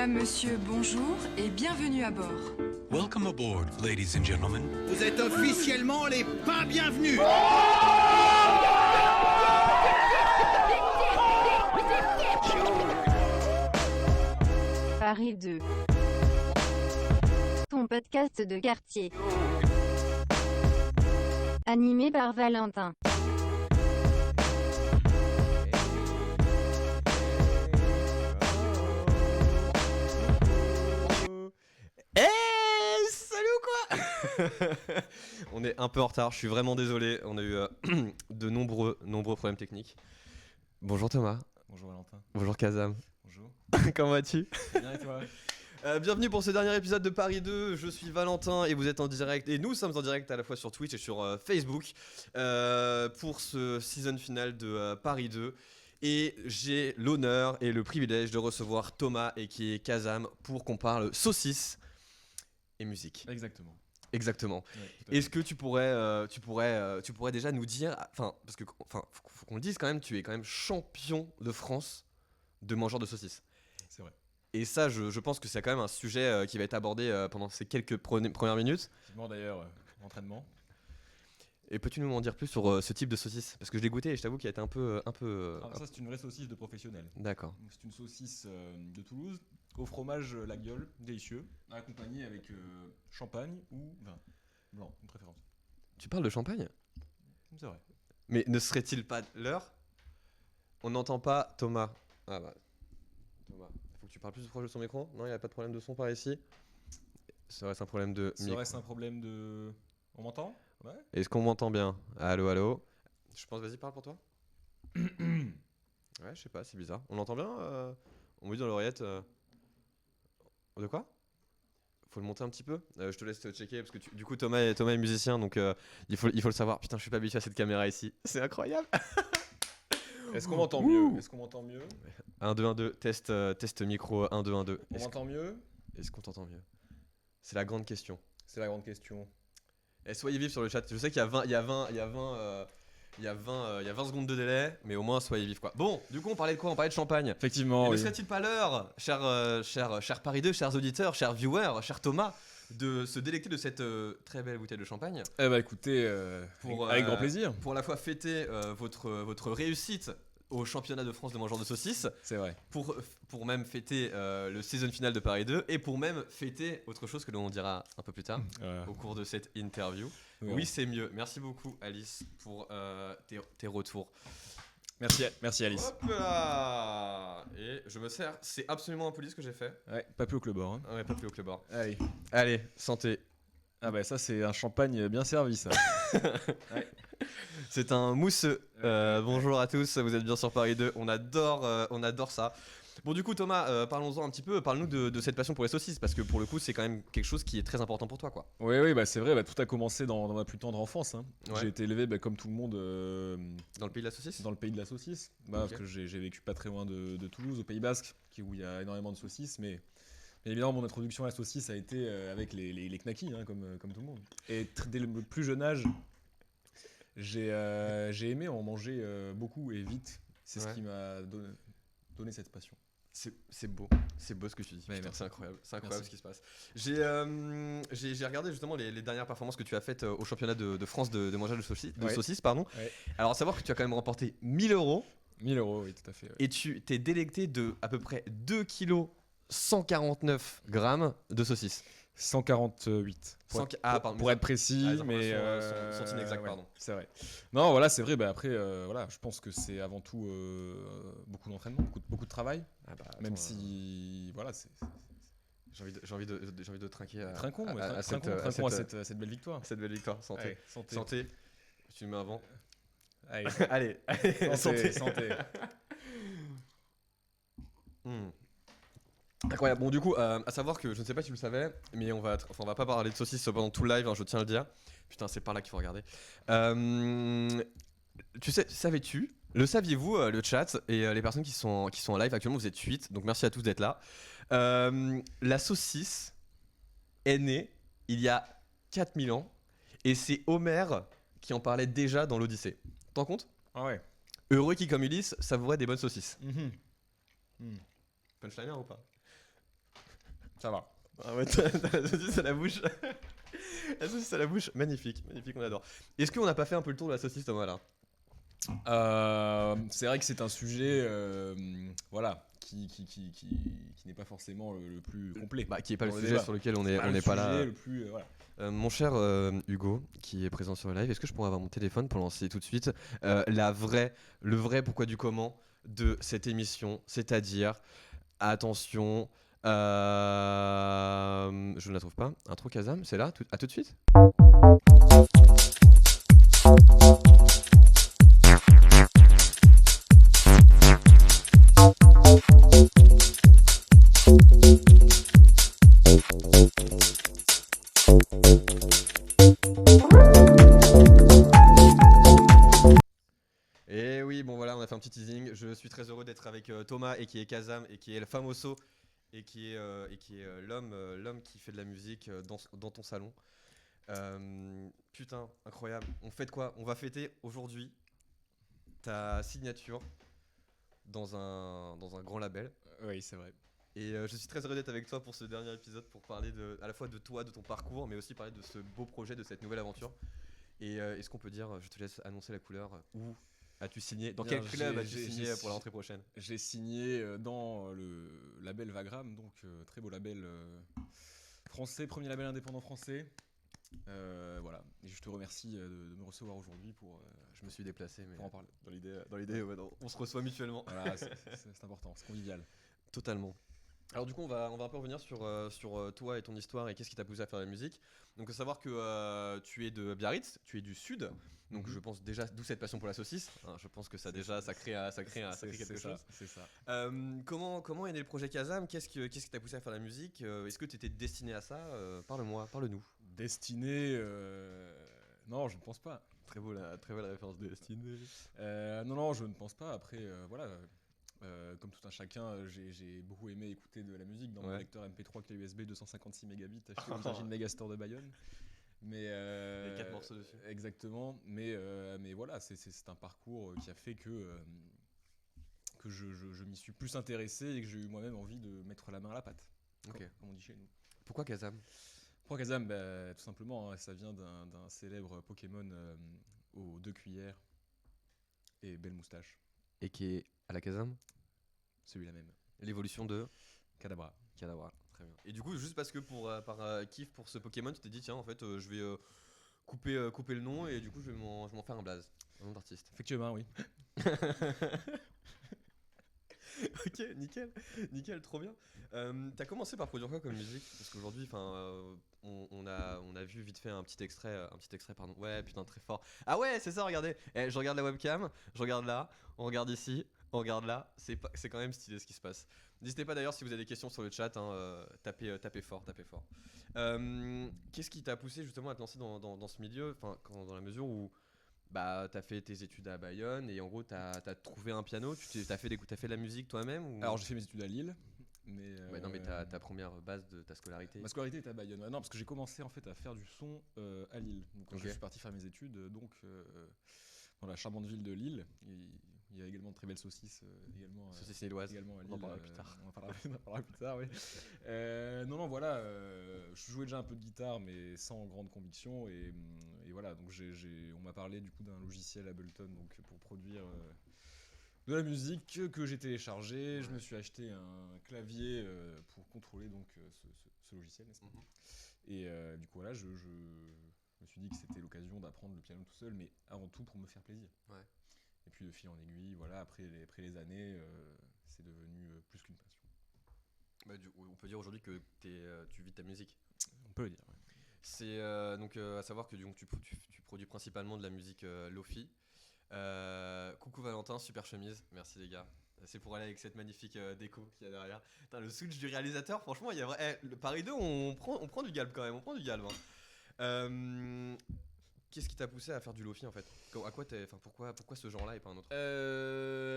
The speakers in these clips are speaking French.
Mesdames, Messieurs, bonjour et bienvenue à bord. Welcome aboard, ladies and gentlemen. Vous êtes officiellement les pas bienvenus. Paris 2. Ton podcast de quartier. Animé par Valentin. Salut ou quoi? On est un peu en retard, je suis vraiment désolé, on a eu de nombreux problèmes techniques. Bonjour Thomas. Bonjour Valentin. Bonjour Kazam. Bonjour. Comment vas-tu? Bien et toi? Bienvenue pour ce dernier épisode de Paris 2, je suis Valentin et vous êtes en direct, et nous sommes en direct à la fois sur Twitch et sur Facebook pour ce season final de Paris 2. Et j'ai l'honneur et le privilège de recevoir Thomas et qui est Kazam pour qu'on parle saucisses et musique. Exactement. Exactement. Ouais, Est-ce que tu pourrais déjà nous dire, parce que faut qu'on le dise quand même, tu es quand même champion de France de mangeurs de saucisses. C'est vrai. Et ça, je pense que c'est quand même un sujet qui va être abordé pendant ces quelques premières minutes. Effectivement d'ailleurs, entraînement. Et peux-tu nous en dire plus sur ce type de saucisse? Parce que je l'ai goûté et je t'avoue qu'il a été un peu. Ça c'est une vraie saucisse de professionnel. D'accord. Donc, c'est une saucisse de Toulouse au fromage la gueule, délicieux, accompagné avec champagne ou vin blanc, une préférence. Tu parles de champagne? C'est vrai. Mais ne serait-il pas l'heure? On n'entend pas Thomas. Ah bah. Thomas, il faut que tu parles plus proche de son micro. Non, il n'y a pas de problème de son par ici. Serait-ce un problème de micro? Serait-ce un problème de... On m'entend? Ouais. Est-ce qu'on m'entend bien? Allô, allô? Je pense, vas-y, parle pour toi. Ouais, je sais pas, c'est bizarre. On l'entend bien? On me dit dans l'oreillette. De quoi? Faut le monter un petit peu? Je te laisse checker parce que du coup Thomas est musicien donc il faut le savoir. Putain, je suis pas habitué à cette caméra ici. C'est incroyable. Est-ce qu'on m'entend mieux? Est-ce qu'on m'entend mieux? 1 2 1 2 test micro 1 2 1 2. On m'entend mieux? Est-ce qu'on t'entend mieux? C'est la grande question. C'est la grande question. Et soyez vifs sur le chat. Je sais qu'il y a 20 secondes de délai, mais au moins soyez vifs quoi. Bon, du coup on parlait de quoi? On parlait de champagne. Effectivement. Ne serait-il pas l'heure, cher Paris 2, chers auditeurs, chers viewers, cher Thomas, de se délecter de cette très belle bouteille de champagne? Eh bah écoutez, avec grand plaisir. Pour à la fois fêter votre réussite au championnat de France de mangeurs de saucisses, C'est vrai. pour même fêter le season final de Paris 2, et pour même fêter autre chose que l'on dira un peu plus tard au cours de cette interview. Oui, c'est mieux. Merci beaucoup Alice pour tes retours. Merci Alice. Hop là. Et je me sers, c'est absolument impoli ce que j'ai fait. Ouais, pas plus au club bord. Ouais, pas plus au club bord. Allez. Santé. Ah bah ça c'est un champagne bien servi ça. Ouais. C'est un mousseux. Bonjour à tous, vous êtes bien sur Paris 2. On adore ça. Bon du coup Thomas, parlons-en un petit peu. Parle-nous de cette passion pour les saucisses parce que pour le coup c'est quand même quelque chose qui est très important pour toi quoi. Oui, bah c'est vrai. Tout a commencé dans ma plus tendre enfance. Hein. Ouais. J'ai été élevé comme tout le monde Dans le pays de la saucisse. dans le pays de la saucisse. Ok. Parce que j'ai vécu pas très loin de Toulouse, au Pays Basque, où il y a énormément de saucisses. Mais évidemment mon introduction à la saucisse a été avec les knackis, hein, comme tout le monde. Et dès le plus jeune âge, j'ai aimé en manger beaucoup et vite. C'est ce qui m'a donné cette passion. C'est beau ce que tu dis. Ouais, Putain, merci. c'est incroyable Merci. ce qui se passe. J'ai regardé justement les dernières performances que tu as faites au championnat de France de mangeurs de saucisses, pardon. Ouais. Alors à savoir que tu as quand même remporté 1000 €. 1000 €, oui, tout à fait. Ouais. Et tu t'es délecté de à peu près 2 kg 149 grammes de saucisses. 148. Pour être précis, les mais informations sont inexactes, pardon. C'est vrai. Non, voilà, c'est vrai. Après, voilà, je pense que c'est avant tout beaucoup d'entraînement, beaucoup de travail. Même si, voilà, j'ai envie de trinquer trinquons à cette belle victoire. cette belle victoire. Santé. Allez, santé. Santé. Tu me mets avant. Allez, Santé. santé. Incroyable. Bon, du coup, à savoir que je ne sais pas si vous le savez, mais on va pas parler de saucisses pendant tout le live, hein, je tiens à le dire. Putain, c'est par là qu'il faut regarder. Savais-tu, le saviez-vous, le chat et les personnes qui sont en live actuellement, vous êtes 8, donc merci à tous d'être là. La saucisse est née il y a 4000 ans et c'est Homère qui en parlait déjà dans l'Odyssée. T'en compte? Ah ouais. Heureux qui, comme Ulysse, savourait des bonnes saucisses. Mm. Punchliner ou pas? Ça va. Ah ouais, t'as la saucisse à la bouche. La saucisse à la bouche, magnifique, magnifique, on adore. Est-ce qu'on n'a pas fait un peu le tour de la saucisse, Thomas, là? C'est vrai que c'est un sujet voilà, qui n'est pas forcément le plus complet. Bah, qui est pas le Dans sujet débat. sur lequel on C'est n'est pas le là. sujet le plus, voilà. Mon cher Hugo, qui est présent sur le live, est-ce que je pourrais avoir mon téléphone pour lancer tout de suite le vrai pourquoi du comment de cette émission, c'est-à-dire, attention, je ne la trouve pas, intro Kazam, c'est là, à tout de suite. Et oui, bon voilà, on a fait un petit teasing. Je suis très heureux d'être avec Thomas et qui est Kazam et qui est le famoso et qui est l'homme qui fait de la musique dans ton salon. Putain, incroyable. On fête quoi? On va fêter aujourd'hui ta signature dans un grand label. Oui, c'est vrai. Et je suis très heureux d'être avec toi pour ce dernier épisode pour parler à la fois de toi, de ton parcours, mais aussi parler de ce beau projet, de cette nouvelle aventure. Et est-ce qu'on peut dire, je te laisse annoncer la couleur, où as-tu signé? Dans Bien, quel club as-tu j'ai signé pour la rentrée prochaine? J'ai signé dans le label Vagram, donc très beau label français, premier label indépendant français. Voilà, et je te remercie de me recevoir aujourd'hui pour. Je me suis déplacé, mais pour en parler. dans l'idée, ouais, on se reçoit mutuellement. Voilà, c'est important, c'est convivial. Totalement. Alors du coup, on va un peu revenir sur toi et ton histoire et qu'est-ce qui t'a poussé à faire de la musique. Donc, faut savoir que tu es de Biarritz, tu es du sud. Donc, je pense déjà d'où cette passion pour la saucisse. Hein, je pense que ça crée quelque chose. C'est ça. Comment est né le projet Kazam? Qu'est-ce qui t'a poussé à faire de la musique? Est-ce que tu étais destiné à ça? Parle-nous. Destiné, non, je ne pense pas. Très belle référence de Destiné. Non, je ne pense pas. Après, voilà. Comme tout un chacun, j'ai beaucoup aimé écouter de la musique dans mon lecteur MP3 clé USB 256 mégabits acheté au Virgin Megastore de Bayonne. Mais les 4 morceaux dessus. Exactement. Mais voilà, c'est un parcours qui a fait que je m'y suis plus intéressé et que j'ai eu moi-même envie de mettre la main à la pâte. Okay. Comme on dit chez nous. Pourquoi Kazam? Pourquoi Kazam? Tout simplement, hein, ça vient d'un célèbre Pokémon aux 2 cuillères et belle moustache. Et qui est à la Kazam? Celui-là même. L'évolution de Kadabra. Très bien. Et du coup, juste parce que par kiff pour ce Pokémon, tu t'es dit tiens, en fait, je vais couper le nom et du coup, je vais m'en faire un blaze, un nom d'artiste. Effectivement, oui. Ok, nickel, trop bien. T'as commencé par produire quoi comme musique? Parce qu'aujourd'hui, on a vu vite fait un petit extrait, pardon. Ouais, putain, très fort. Ah ouais, c'est ça, regardez. Je regarde la webcam, je regarde là, on regarde ici, on regarde là. C'est quand même stylé ce qui se passe. N'hésitez pas d'ailleurs si vous avez des questions sur le chat, hein, tapez fort. Qu'est-ce qui t'a poussé justement à te lancer dans ce milieu, dans la mesure où bah, t'as fait tes études à Bayonne et en gros t'as trouvé un piano, t'as fait de la musique toi-même ou... Alors j'ai fait mes études à Lille, mais ouais, non mais ta première base de ta scolarité. Ma scolarité était à Bayonne. Ouais, non, parce que j'ai commencé en fait à faire du son à Lille. Donc quand je suis parti faire mes études, dans la charmante ville de Lille. Il y a également de très belles saucisses, saucisses lilloises. Également à Lille. On en parlera plus tard. On en parlera plus tard, oui. Non, voilà. Je jouais déjà un peu de guitare, mais sans grande conviction. Et voilà, donc on m'a parlé du coup d'un logiciel Ableton donc, pour produire de la musique que j'ai téléchargé. Je me suis acheté un clavier pour contrôler donc, ce logiciel, n'est-ce pas? Et du coup, voilà, je me suis dit que c'était l'occasion d'apprendre le piano tout seul, mais avant tout pour me faire plaisir. Ouais. Et puis de fil en aiguille, voilà, après les années, c'est devenu plus qu'une passion. Bah, on peut dire aujourd'hui que tu vis ta musique. On peut le dire, ouais. C'est donc à savoir que donc, tu produis principalement de la musique Lo-fi. Coucou Valentin, super chemise, merci les gars. C'est pour aller avec cette magnifique déco qu'il y a derrière. Putain, le switch du réalisateur, franchement, il y a le Paris 2, on prend du galbe quand même, hein. Qu'est-ce qui t'a poussé à faire du Lo-fi en fait? Pourquoi ce genre-là et pas un autre?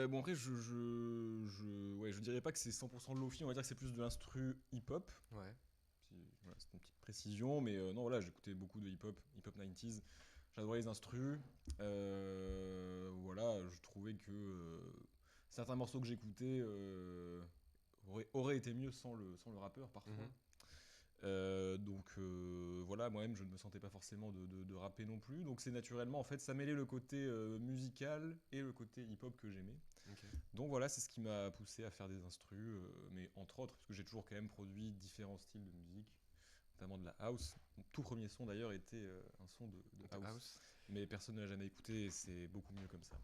Bon après, je dirais pas que c'est 100% Lo-fi, on va dire que c'est plus de l'instru hip-hop. Ouais. Voilà, c'est une petite précision, mais non voilà, j'écoutais beaucoup de hip-hop 90s. J'adorais les instrus. Voilà, je trouvais que certains morceaux que j'écoutais auraient été mieux sans le rappeur parfois. Voilà, moi-même je ne me sentais pas forcément de rapper non plus, donc c'est naturellement en fait ça mêlait le côté musical et le côté hip-hop que j'aimais. Ok. Donc voilà, c'est ce qui m'a poussé à faire des instrus, mais entre autres, parce que j'ai toujours quand même produit différents styles de musique, notamment de la house. Mon tout premier son d'ailleurs était un son de house, mais personne ne l'a jamais écouté et c'est beaucoup mieux comme ça.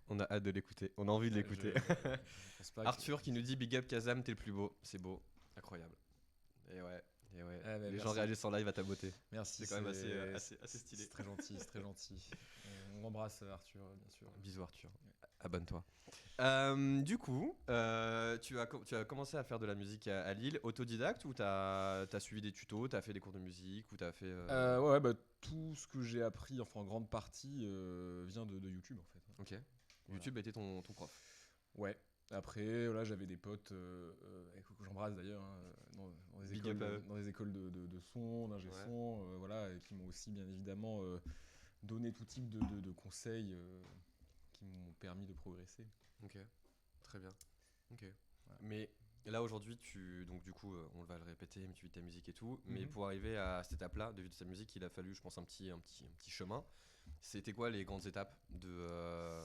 On a hâte de l'écouter, on a envie de l'écouter. Je pense pas que- Arthur qui nous dit Big up Kazam, t'es le plus beau. C'est beau, incroyable. Et ouais. Ah, bah, Les gens merci. réagissent en live à ta beauté. Merci, C'est quand même assez stylé. C'est très gentil, c'est très gentil. On embrasse Arthur, bien sûr. Bisous Arthur, abonne-toi. Du coup, tu as commencé à faire de la musique à Lille, autodidacte ou t'as suivi des tutos, t'as fait des cours de musique ou t'as fait... Ouais, bah, tout ce que j'ai appris, enfin en grande partie, vient de YouTube en fait. Ok. Voilà. YouTube était ton prof. Ouais. Après, voilà, j'avais des potes que j'embrasse d'ailleurs hein, dans des Big écoles, up à eux. dans des écoles de son, d'ingé Ouais. son, voilà, et qui m'ont aussi bien évidemment donné tout type de conseils qui m'ont permis de progresser. Ok, très bien. Ok. Voilà. Mais là aujourd'hui, donc du coup, on va le répéter, mais tu vis ta musique et tout. Mais Mhm. pour arriver à cette étape-là de vivre de sa musique, il a fallu, je pense, un petit chemin. C'était quoi les grandes étapes de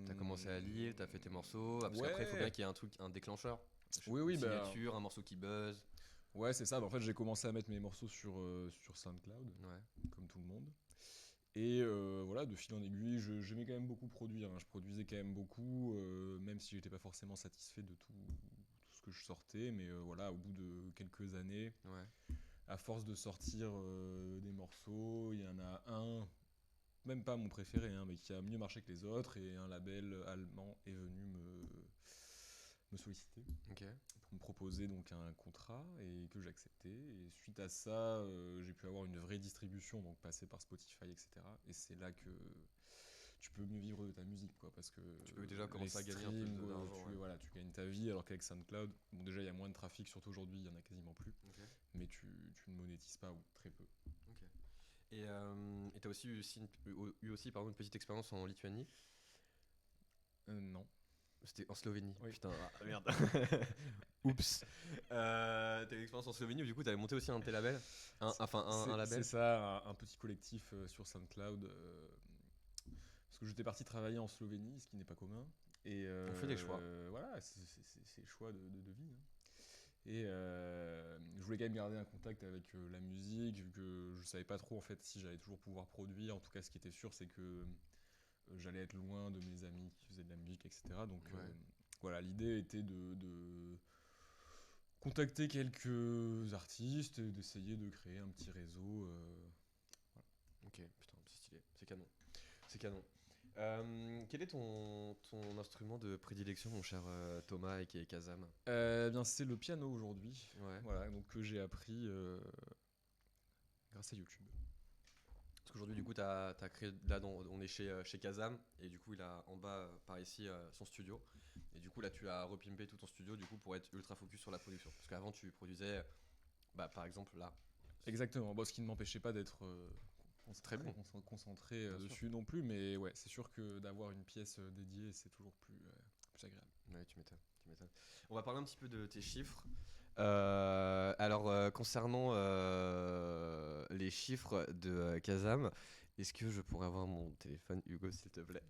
T'as commencé à lire, t'as fait tes morceaux. Parce qu'après, il faut Ouais. bien qu'il y ait un déclencheur. Oui, Une bah, signature, un morceau qui buzz. ouais, c'est ça. Bah, en fait, j'ai commencé à mettre mes morceaux sur SoundCloud, Ouais. comme tout le monde. Et voilà, de fil en aiguille, j'aimais quand même beaucoup produire. Hein. Je produisais quand même beaucoup, même si j'étais pas forcément satisfait de tout ce que je sortais. Mais voilà, au bout de quelques années, Ouais. à force de sortir des morceaux, il y en a un, même pas mon préféré, hein, mais qui a mieux marché que les autres. Et un label allemand est venu me solliciter Ok. pour me proposer donc un contrat et que j'ai accepté. Et suite à ça, j'ai pu avoir une vraie distribution, donc passer par Spotify, etc. Et c'est là que tu peux mieux vivre de ta musique, quoi, parce que Tu peux déjà les commencer à gagner un peu streams, d'argent, ouais. voilà, tu gagnes ta vie, alors qu'avec SoundCloud, bon, déjà il y a moins de trafic, surtout aujourd'hui, il y en a quasiment plus, Ok. mais tu ne monétises pas ou très peu. Ok. Et t'as aussi eu aussi pardon, une petite expérience en Lituanie. Non. C'était en Slovénie. Oui. Putain, merde. Oups. T'as eu une expérience en Slovénie où du coup t'avais monté aussi un de tes labels. Un label. C'est ça, un petit collectif sur SoundCloud. Parce que j'étais parti travailler en Slovénie, ce qui n'est pas commun. Et On fait des choix. Voilà, c'est le choix de vie. Hein. Et je voulais quand même garder un contact avec la musique, vu que je savais pas trop en fait si j'allais toujours pouvoir produire. En tout cas, ce qui était sûr, c'est que j'allais être loin de mes amis qui faisaient de la musique, etc. Donc Ouais. voilà, l'idée était de contacter quelques artistes et d'essayer de créer un petit réseau. Ok, putain, c'est stylé. C'est canon. C'est canon. Quel est ton instrument de prédilection, mon cher Thomas et Kazam? Bien, c'est le piano aujourd'hui. Ouais. Voilà, donc que j'ai appris grâce à YouTube. Parce qu'aujourd'hui, du coup, t'as créé. Là, on est chez Kazam, et du coup, il a en bas, par ici, son studio. Et du coup, là, tu as repimpé tout ton studio, du coup, pour être ultra focus sur la production. Parce qu'avant, tu produisais, bah, par exemple, là. Exactement. Bon, ce qui ne m'empêchait pas d'être Très bon. concentré Bien sûr. dessus non plus, mais ouais, c'est sûr que d'avoir une pièce dédiée, c'est toujours plus agréable. Ouais, tu m'étonnes. On va parler un petit peu de tes chiffres. Concernant les chiffres de Kazam, est-ce que je pourrais avoir mon téléphone, Hugo, s'il te plaît?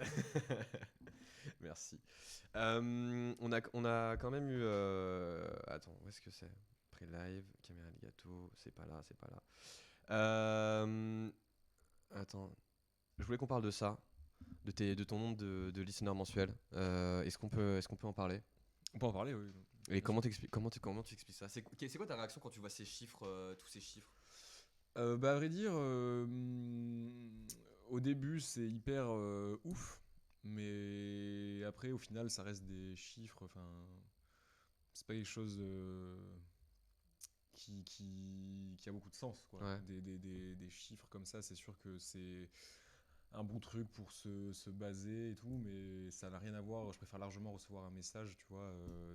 Merci. On a quand même eu. Attends, où est-ce que c'est? Pré-live, caméra Elgato, c'est pas là. Attends, je voulais qu'on parle de ça, de ton nombre de listeners mensuels. Est-ce qu'on peut en parler? On peut en parler, oui. Et comment tu expliques ça? C'est quoi ta réaction quand tu vois ces chiffres, tous ces chiffres? Bah, à vrai dire, au début, c'est hyper ouf, mais après, au final, ça reste des chiffres. Enfin, c'est pas quelque chose qui a beaucoup de sens, quoi. Ouais. Des chiffres comme ça, c'est sûr que c'est un bon truc pour se baser et tout, mais ça n'a rien à voir. Je préfère largement recevoir un message, tu vois,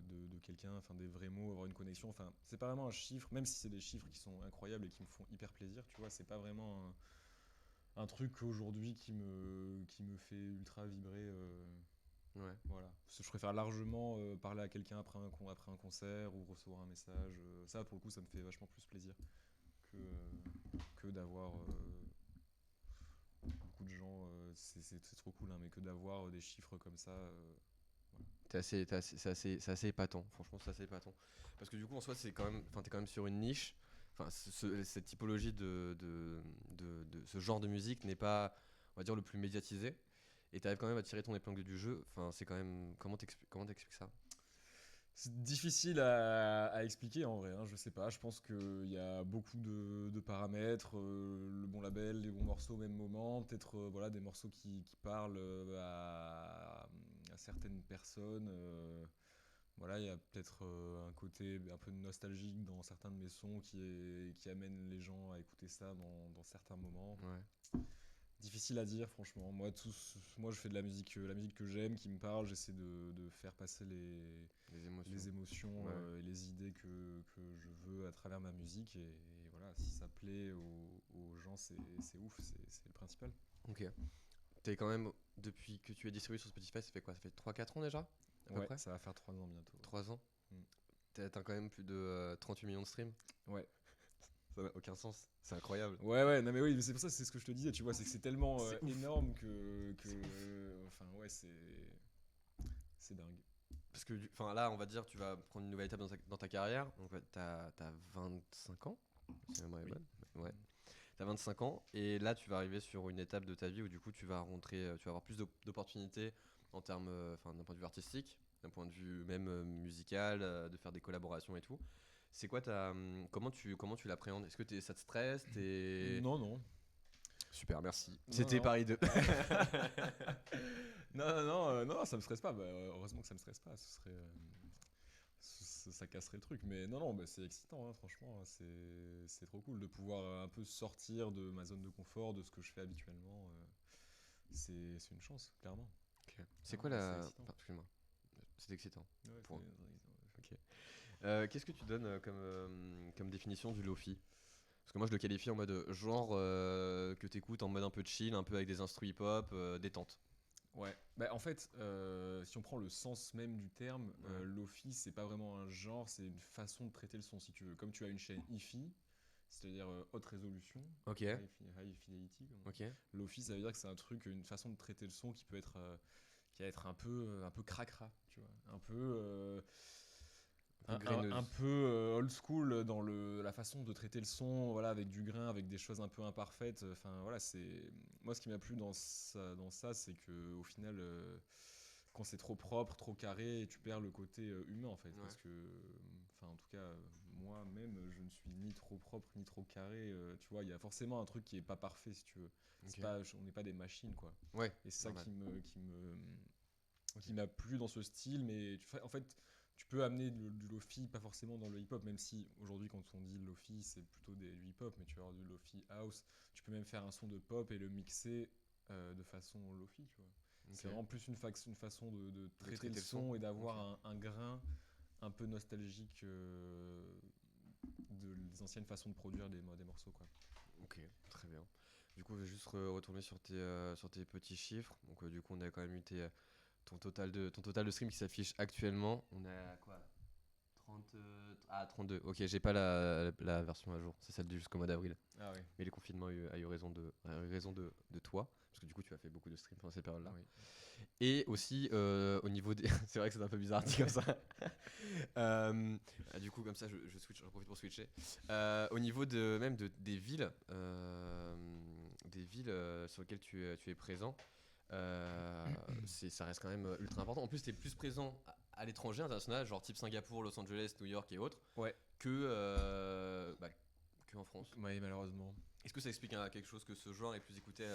de quelqu'un, enfin des vrais mots, avoir une connexion. Enfin, c'est pas vraiment un chiffre, même si c'est des chiffres qui sont incroyables et qui me font hyper plaisir, tu vois, c'est pas vraiment un truc aujourd'hui qui me fait ultra vibrer Ouais. Voilà. Parce que je préfère largement parler à quelqu'un après un concert ou recevoir un message. Ça, pour le coup, ça me fait vachement plus plaisir que d'avoir beaucoup de gens. C'est trop cool, hein, mais que d'avoir des chiffres comme ça. C'est assez épatant, franchement, c'est assez épatant. Parce que du coup, en soi, c'est quand même, enfin, t'es quand même sur une niche. Enfin, cette typologie de ce genre de musique n'est pas, on va dire, le plus médiatisé. Et t'arrives quand même à tirer ton épingle du jeu. Enfin, c'est quand même. Comment t'expliques ça? C'est difficile à expliquer en vrai, hein, je sais pas. Je pense qu'il y a beaucoup de paramètres, le bon label, les bons morceaux au même moment, peut-être voilà, des morceaux qui parlent à certaines personnes. Voilà, il y a peut-être un côté un peu nostalgique dans certains de mes sons qui amène les gens à écouter ça dans certains moments. Ouais. Difficile à dire, franchement. Moi, je fais de la musique que j'aime, qui me parle. J'essaie de faire passer les émotions Ouais. et les idées que je veux à travers ma musique. Et voilà, si ça plaît aux gens, c'est ouf, c'est le principal. Ok. T'es quand même, depuis que tu es distribué sur Spotify, ça fait quoi? Ça fait 3-4 ans déjà? À peu Ouais, près ça va faire 3 ans bientôt. 3 ans? Mm. T'as atteint quand même plus de 38 millions de streams? Ouais. Ça n'a aucun sens. C'est incroyable. Ouais, non mais oui, mais c'est pour ça, c'est ce que je te disais, tu vois, c'est que c'est tellement C'est ouf. énorme enfin ouais, c'est dingue. Parce que enfin, là, on va dire, tu vas prendre une nouvelle étape dans ta carrière. Donc, ouais, t'as 25 ans. Si ma mémoire est Oui. bonne. Ouais. T'as 25 ans. Et là, tu vas arriver sur une étape de ta vie où, du coup, tu vas rentrer, tu vas avoir plus d'opportunités en termes, enfin, d'un point de vue artistique, d'un point de vue même musical, de faire des collaborations et tout. C'est quoi comment tu l'appréhendes? Est-ce que ça te stresse? Non. Super, merci. Non, C'était non. Paris 2. Non, ça me stresse pas. Bah, heureusement que ça me stresse pas. Ça casserait le truc. Mais non, bah, c'est excitant, hein, franchement. C'est trop cool de pouvoir un peu sortir de ma zone de confort, de ce que je fais habituellement. C'est une chance, clairement. Ok. C'est Ah quoi ouais, la. c'est excitant. Enfin, excuse-moi. C'est excitant. Ouais, Point. c'est- Ok. Qu'est-ce que tu donnes comme définition du lofi? Parce que moi je le qualifie en mode genre que t'écoutes en mode un peu chill, un peu avec des instrus hip-hop, détente. Ouais, bah en fait, si on prend le sens même du terme, Ouais. Lofi, c'est pas vraiment un genre, c'est une façon de traiter le son, si tu veux. Comme tu as une chaîne hi-fi, c'est-à-dire haute résolution, Ok, high fidelity, comme on dit. ok. Lofi, ça veut dire que c'est un truc, une façon de traiter le son qui va être un peu cracra, tu vois, un peu, Graineuse. un peu old school dans la façon de traiter le son, voilà, avec du grain, avec des choses un peu imparfaites. Enfin voilà, c'est moi ce qui m'a plu dans ça, c'est que au final, quand c'est trop propre, trop carré, tu perds le côté humain en fait, Ouais. parce que, enfin en tout cas, moi-même, je ne suis ni trop propre ni trop carré. Tu vois, il y a forcément un truc qui est pas parfait si tu veux. C'est Ok. pas, on n'est pas des machines quoi. Ouais. Et c'est ça normal. qui m'a plu dans ce style, mais en fait, tu peux amener du lofi, pas forcément dans le hip-hop, même si aujourd'hui, quand on dit lofi, c'est plutôt du hip-hop, mais tu vas avoir du lofi house. Tu peux même faire un son de pop et le mixer de façon lofi, tu vois. Ok. C'est vraiment plus une façon de traiter traiter le le son son. et d'avoir Ok. un grain un peu nostalgique des anciennes façons de produire des morceaux, quoi. Ok, très bien. Du coup, je vais juste retourner sur tes petits chiffres. Donc, du coup, on a quand même eu ton total de stream qui s'affiche actuellement. On a quoi là? 30, 32. Ok, j'ai pas la version à jour. C'est celle jusqu'au mois d'avril. Ah oui. Mais le confinement a eu raison de toi. Parce que du coup, tu as fait beaucoup de streams pendant ces périodes-là. Oui. Et aussi, au niveau des. C'est vrai que c'est un peu bizarre dit comme ça. Du coup, comme ça, j'en profite pour switcher. Au niveau des villes, sur lesquelles tu es présent, ça reste quand même ultra important. En plus, tu es plus présent à l'étranger, international, genre type Singapour, Los Angeles, New York et autres, Ouais. que en France. Oui, malheureusement. Est-ce que ça explique quelque chose que ce genre est plus écouté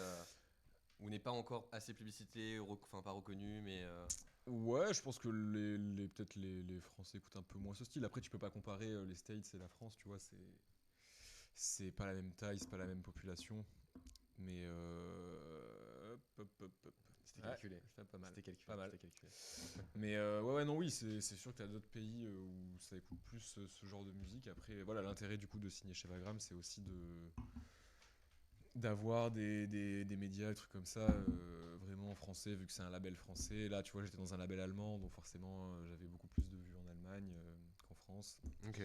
ou n'est pas encore assez publicité, enfin pas reconnu, mais. Ouais, je pense que peut-être les Français écoutent un peu moins ce style. Après, tu peux pas comparer les States et la France, tu vois, c'est pas la même taille, c'est pas la même population. Mais hop. C'était Ouais, calculé. c'est pas mal. C'était calculé. Pas mal. C'était calculé. Mais ouais, non, oui, c'est sûr que t'as d'autres pays où ça écoute plus ce genre de musique. Après, voilà, l'intérêt du coup de signer chez Vagram, c'est aussi d'avoir des médias, des trucs comme ça, vraiment forcément en français, vu que c'est un label français. Là, tu vois, j'étais dans un label allemand, donc forcément, j'avais beaucoup plus de vues en Allemagne qu'en France. Ok.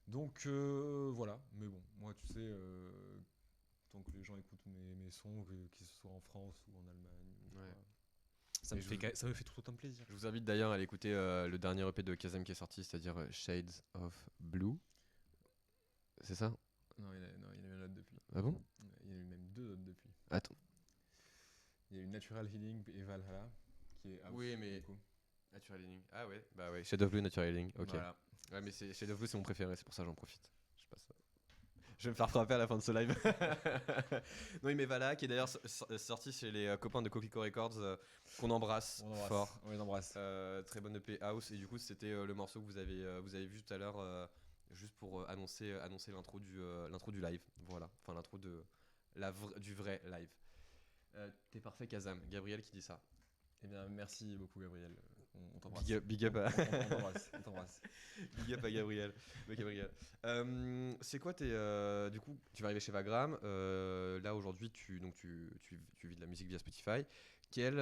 Donc voilà, mais bon, moi, tu sais, tant que les gens écoutent mes sons, qu'ils soient en France ou en Allemagne, Ouais. voilà, ça me, Et ça me fait tout autant de plaisir. Je vous invite d'ailleurs à aller écouter le dernier EP de Kazam qui est sorti, c'est-à-dire Shades of Blue. C'est ça? Non, il y en a eu un autre depuis. Ah bon? Il y en a eu même 2 autres depuis. Attends. Il y a eu Natural Healing et Valhalla, qui est house, Oui, mais- du coup. Natural Healing. Ah ouais, bah ouais. Shade of Blue, Natural Healing. Ok. Voilà. Ouais, mais Shade of Blue, c'est mon préféré, c'est pour ça que j'en profite. Je passe. Je vais me faire frapper à la fin de ce live. Non, mais Vala, qui est d'ailleurs sorti chez les copains de Coquelicot Records, qu'on embrasse, fort. On les embrasse. Très bonne EP House. Et du coup, c'était le morceau que vous avez vu tout à l'heure, juste pour annoncer l'intro du live. Voilà. Enfin, l'intro du vrai live. T'es parfait, Kazam. Gabriel qui dit ça. Eh bien, merci beaucoup, Gabriel. On t'embrasse. Big up à... On t'embrasse. On t'embrasse. Big up à Gabriel. Gabriel. C'est quoi tes. Du coup, tu vas arriver chez Vagram. Là, aujourd'hui, tu vis de la musique via Spotify. Quels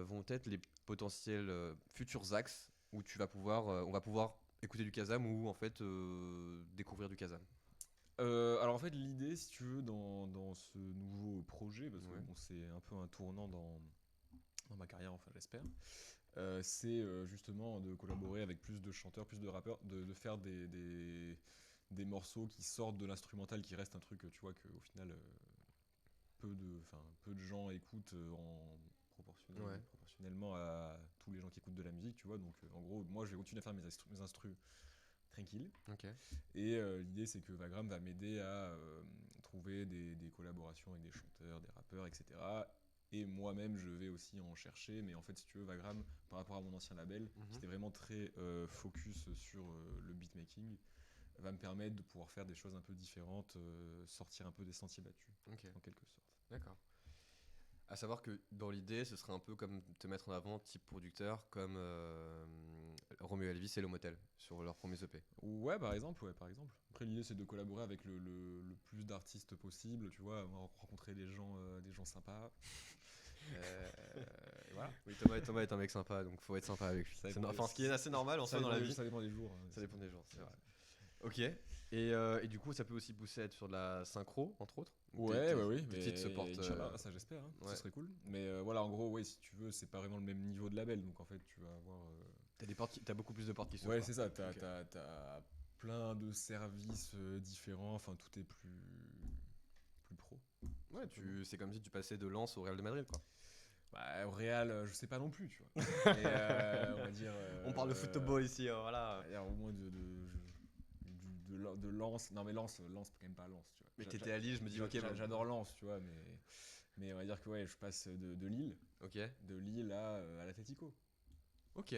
vont être les potentiels futurs axes où on va pouvoir écouter du Kazam ou en fait découvrir du Kazam? Alors en fait, l'idée, si tu veux, dans ce nouveau projet, parce que Ouais. bon, c'est un peu un tournant dans ma carrière, enfin j'espère, c'est justement de collaborer avec plus de chanteurs, plus de rappeurs, de faire des morceaux qui sortent de l'instrumental, qui reste un truc, tu vois, qu'au final, peu de gens écoutent Ouais. proportionnellement à tous les gens qui écoutent de la musique, tu vois. Donc en gros, moi je vais continuer à faire mes instrus tranquille. Ok. Et l'idée, c'est que Vagram va m'aider à trouver des collaborations avec des chanteurs, des rappeurs, etc. Et moi-même, je vais aussi en chercher. Mais en fait, si tu veux, Vagram, par rapport à mon ancien label, qui était vraiment très focus sur le beatmaking, va me permettre de pouvoir faire des choses un peu différentes, sortir un peu des sentiers battus, Ok. en quelque sorte. D'accord. À savoir que dans l'idée, ce serait un peu comme te mettre en avant type producteur, comme Romeo Elvis et Le Motel sur leurs premiers EP. Ouais, par exemple. Après, l'idée, c'est de collaborer avec le plus d'artistes possible, tu vois, rencontrer des gens sympas. Et voilà. Oui, Thomas est un mec sympa, donc faut être sympa avec lui. Ça dépend Enfin, des- ce qui est assez normal en soi dans la vie. Ça dépend des jours. Hein. Ça dépend des jours, c'est vrai. Ok. Et du coup, ça peut aussi pousser à être sur de la synchro, entre autres. Ouais, oui. Tes titres se portent. Inch'Allah, ça j'espère, hein. ouais. Ce serait cool. Mais voilà, en gros, ouais, si tu veux, c'est pas vraiment le même niveau de label, donc en fait, tu vas avoir. T'as beaucoup plus de portes qui s'ouvrent. Ouais, quoi. c'est ça. Ok. T'as plein de services différents. Enfin, tout est plus pro. Ouais, c'est comme si tu passais de Lens au Real de Madrid, quoi. Bah, au Real, je sais pas non plus, tu vois. Mais on va dire. On parle de football ici, voilà. Il y a au moins de Lens. Non, mais Lens, quand même pas Lens, tu vois. Mais t'étais à Lille, je me dis, ok, bon. J'adore Lens, tu vois, mais on va dire que ouais, je passe de Lille, Ok, à l'Atlético. ok,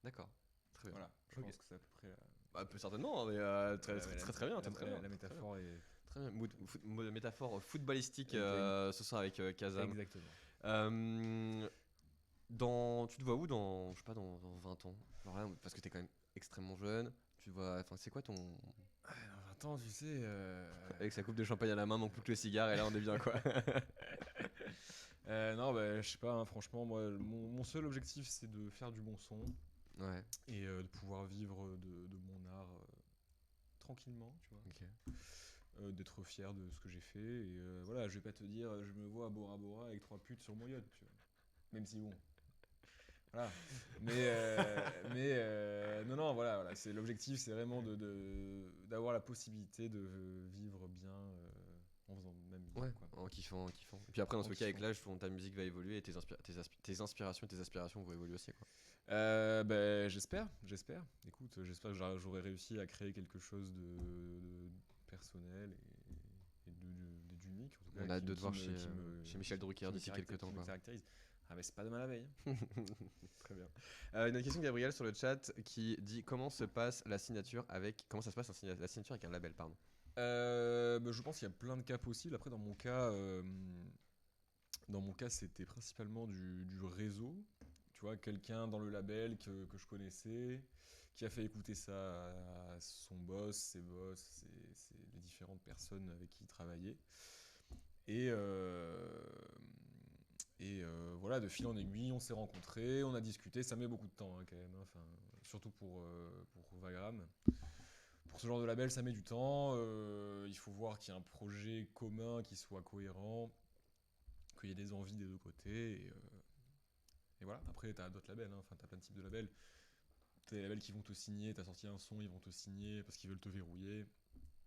d'accord. Très bien. Voilà, je Ok. pense que c'est à peu près. Bah, certainement, mais très bien. Très bien. La métaphore est. Très bien. Métaphore footballistique ce soir avec Kazam. Exactement. Tu te vois où dans, je sais pas, dans 20 ans? Alors là, parce que t'es quand même extrêmement jeune. Tu te vois, enfin, c'est quoi ton. Dans 20 ans, tu sais. Avec sa coupe de champagne à la main, manque plus que le cigare, et là on est bien, quoi. Non, bah, je sais pas, hein, franchement, moi, mon seul objectif, c'est de faire du bon son Ouais, et de pouvoir vivre de mon art tranquillement, tu vois. ok. D'être fier de ce que j'ai fait. Et voilà, je vais pas te dire, je me vois à Bora Bora avec 3 putes sur mon yacht, tu vois. Même si bon. Voilà. Mais non, voilà, c'est l'objectif, c'est vraiment d'avoir la possibilité de vivre bien en faisant même bien, Ouais, quoi. en kiffant. Et puis après, dans En ce cas, avec kiffant. l'âge, ta musique va évoluer et tes inspirations et tes aspirations vont évoluer aussi, quoi. Ben, j'espère. Écoute, j'espère que j'aurai réussi à créer quelque chose de personnel et d'unique. En tout cas, On a hâte de te voir qui chez Michel Drucker qui me d'ici quelques temps, qui me quoi. caractérise. Ah, mais c'est pas demain la veille. Très bien. Une autre question de Gabriel sur le chat qui dit comment ça se passe la signature avec un label, pardon. Bah, je pense qu'il y a plein de cas possibles. Après, dans mon cas, c'était principalement du réseau. Tu vois, quelqu'un dans le label que je connaissais, qui a fait écouter ça à son boss, ses boss, les différentes personnes avec qui il travaillait. Et Et voilà, de fil en aiguille, on s'est rencontrés, on a discuté, ça met beaucoup de temps hein, quand même, hein, enfin, surtout pour Vagram. Pour ce genre de label, ça met du temps, il faut voir qu'il y a un projet commun qui soit cohérent, qu'il y ait des envies des deux côtés, et voilà. Après, t'as d'autres labels, hein, enfin, t'as plein de types de labels. T'as des labels qui vont te signer, t'as sorti un son, ils vont te signer parce qu'ils veulent te verrouiller.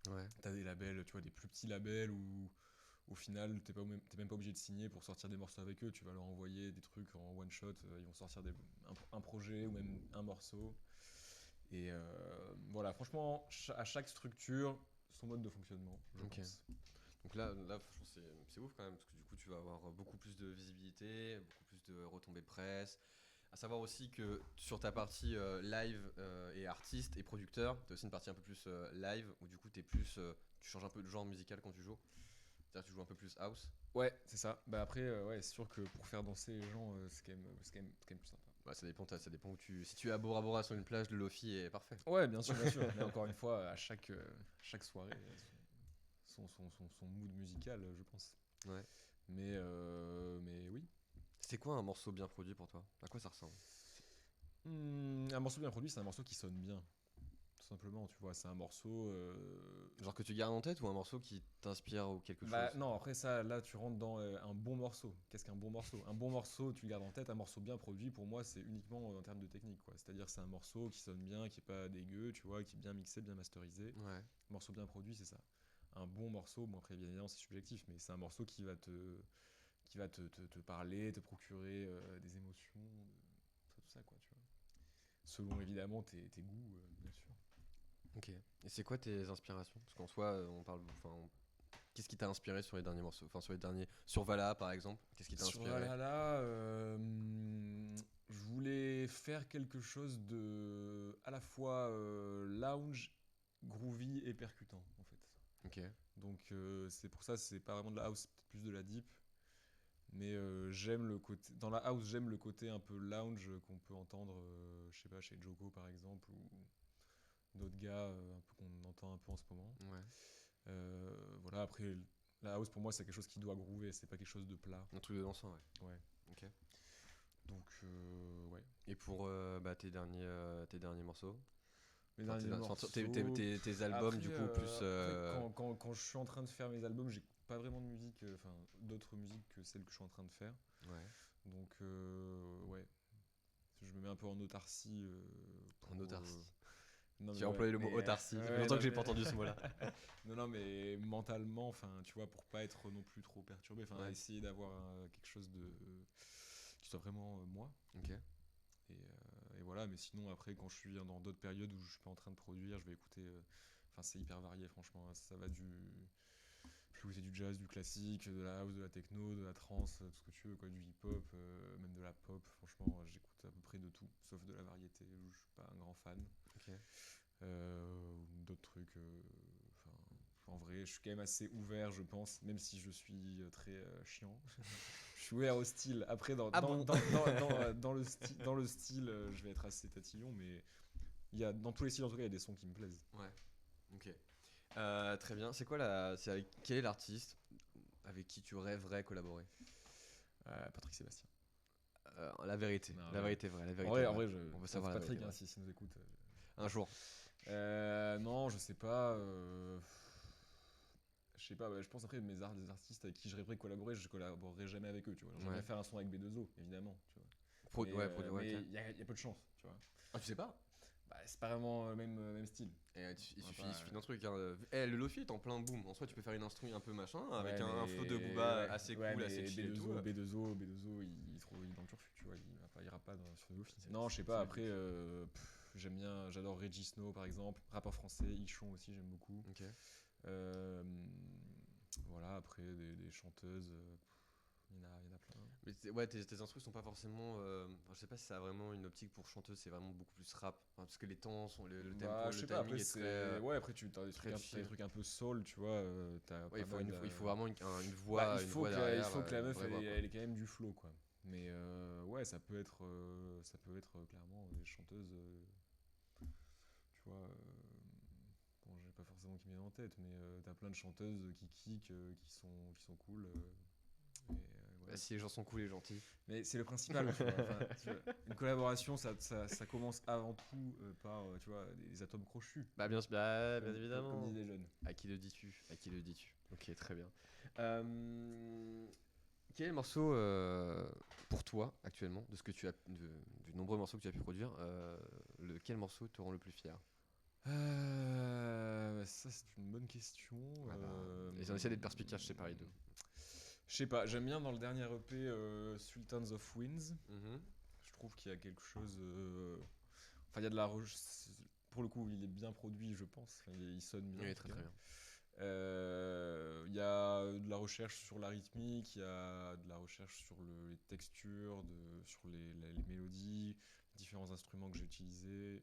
Ouais. T'as des labels, tu vois, des plus petits labels où au final t'es même pas obligé de signer pour sortir des morceaux avec eux, tu vas leur envoyer des trucs en one shot, ils vont sortir un projet ou même un morceau. Et voilà, franchement, à chaque structure, son mode de fonctionnement, je Ok. pense. Donc là franchement, c'est ouf quand même, parce que du coup, tu vas avoir beaucoup plus de visibilité, beaucoup plus de retombées presse. À savoir aussi que sur ta partie live et artiste et producteur, tu as aussi une partie un peu plus live, où du coup, tu changes un peu de genre musical quand tu joues. C'est-à-dire que tu joues un peu plus house. Ouais, c'est ça. Bah après, ouais, c'est sûr que pour faire danser les gens, c'est quand même plus sympa. Bah, ça dépend où si tu es à Bora Bora sur une plage, le Lofi est parfait. Ouais, bien sûr, bien sûr. Mais encore une fois, à chaque soirée, son mood musical, je pense. Ouais. Mais oui. C'est quoi un morceau bien produit pour toi? À quoi ça ressemble? Un morceau bien produit, c'est un morceau qui sonne bien. Tout simplement, tu vois, c'est un morceau. Genre que tu gardes en tête ou un morceau qui t'inspire ou quelque Bah chose? non, après ça, là tu rentres dans un bon morceau. Qu'est-ce qu'un bon morceau? Un bon morceau, tu le gardes en tête. Un morceau bien produit, pour moi, c'est uniquement en termes de technique, quoi. C'est-à-dire, c'est un morceau qui sonne bien, qui est pas dégueu, tu vois, qui est bien mixé, bien masterisé. Ouais. Un morceau bien produit, c'est ça. Un bon morceau, bon après bien évidemment c'est subjectif, mais c'est un morceau qui va te parler, te procurer des émotions, tout ça, quoi, tu vois. Selon évidemment tes goûts, bien sûr. Ok. Et c'est quoi tes inspirations? Parce qu'en soi, on parle. Qu'est-ce qui t'a inspiré sur les derniers morceaux? Enfin, sur les derniers. Sur Vala, par exemple. Qu'est-ce qui t'a Sur inspiré? Valhalla, je voulais faire quelque chose de à la fois lounge, groovy et percutant, en fait. Ok. Donc c'est pour ça, c'est pas vraiment de la house, c'est peut-être plus de la deep. Mais j'aime le côté. Dans la house, j'aime le côté un peu lounge qu'on peut entendre, je sais pas, chez Joko par exemple, ou d'autres gars un peu qu'on entend un peu en ce moment. Ouais. Voilà, après, la house pour moi, c'est quelque chose qui doit groover, c'est pas quelque chose de plat. Un truc de dansant, ouais. Ouais. Ok. Donc, ouais. Et pour tes derniers morceaux? Mes Enfin, derniers enfin, morceaux. tes albums, Après, du coup, plus. après, quand je suis en train de faire mes albums, j'ai pas vraiment de musique, enfin, d'autres musiques que celles que je suis en train de faire. Ouais. Donc, ouais. Je me mets un peu en autarcie. En autarcie. Non, Tu mais as ouais, employé le mot mais, autarcie. Ça fait ouais, longtemps non, que j'ai mais- pas entendu ce mot-là. Non, mais mentalement, enfin, tu vois, pour pas être non plus trop perturbé, enfin, Ouais. essayer d'avoir quelque chose de qui soit vraiment moi. Ok. Et voilà, mais sinon, après, quand je suis dans d'autres périodes où je suis pas en train de produire, je vais écouter. Enfin, c'est hyper varié, franchement. Ça va du. Je vais écouter du jazz, du classique, de la house, de la techno, de la trance, tout ce que tu veux, quoi, du hip-hop, même de la pop. Franchement, j'écoute à peu près de tout, sauf de la variété où je suis pas un grand fan. Ok. D'autres trucs. Enfin, en vrai, je suis quand même assez ouvert, je pense, même si je suis très chiant. Je suis ouvert au style. Après, Ah bon dans le style, je vais être assez tatillon, mais dans tous les styles, en tout cas, il y a des sons qui me plaisent. Ouais. Ok. Très bien. Quel est l'artiste avec qui tu rêverais collaborer? Patrick Sébastien. La vérité. Non, La ouais. vérité vraie. La vérité En vraie. vrai, On veut savoir la Patrick, vérité hein, vraie. s'il nous écoute. Un jour. Non, je sais pas. Je sais pas, je pense après des artistes avec qui je rêverais collaborer, je collaborerai jamais avec eux, tu vois. J'aimerais Ouais. faire un son avec B2O, évidemment, tu vois. Ouais, Mais ok. il y a peu de chance, tu vois. Ah, tu sais pas? Bah, c'est pas vraiment le même style. Et, il On va suffit, pas- il suffit d'un truc. Hein. Le Lofi est en plein boom. En soi, tu peux faire une instru un peu machin, avec Ouais, un mais- flow de Booba ouais, assez ouais, cool, mais assez chill et tout. B2O, il est trop dans le turfu, tu vois. Il ira pas sur le Lofi. Non, je sais pas. Après, j'aime bien, j'adore Reggie Snow par exemple, rappeur français, Ichon aussi, j'aime beaucoup. Ok. Voilà, après des chanteuses, il y en a plein. Mais ouais, tes instrus sont pas forcément. Enfin, je sais pas si ça a vraiment une optique pour chanteuse, c'est vraiment beaucoup plus rap. Enfin, parce que les temps, le tempo, Bah, je le sais pas, timing après, est très. ouais, après, tu as des très trucs, chill. t'as des trucs un peu soul, tu vois. Ouais, il faut Bah, vraiment une voix, une voix il derrière. faut que la une meuf, vraie voix, quoi. elle ait quand même du flow, quoi. Mais ouais, ça peut être clairement des chanteuses, tu vois. Bon, j'ai pas forcément qui me viennent en tête, mais t'as plein de chanteuses qui kick, qui sont cool. Et Bah, si les gens sont cool et gentils. Mais c'est le principal. Tu vois. Enfin, tu vois, une collaboration, ça commence avant tout par tu vois, des atomes crochus. Bah bien Comme- évidemment. Comme disent les jeunes. À qui le dis-tu? À qui le dis-tu? Ok, très bien. Quel est le morceau pour toi actuellement, de ce que tu as, du nombreux morceaux que tu as pu produire, quel morceau te rend le plus fier? Ça, c'est une bonne question. Ils ont essayé d'être perspicaces chez Paris 2. Je sais pas, j'aime bien dans le dernier EP Sultans of Winds. Je trouve qu'il y a quelque chose. Enfin, il y a de la. Pour le coup, il est bien produit, je pense. Enfin, il sonne bien. Oui, en très tout très cas. bien. Il y a de la recherche sur la rythmique, il y a de la recherche sur les textures, sur les mélodies, les différents instruments que j'ai utilisés.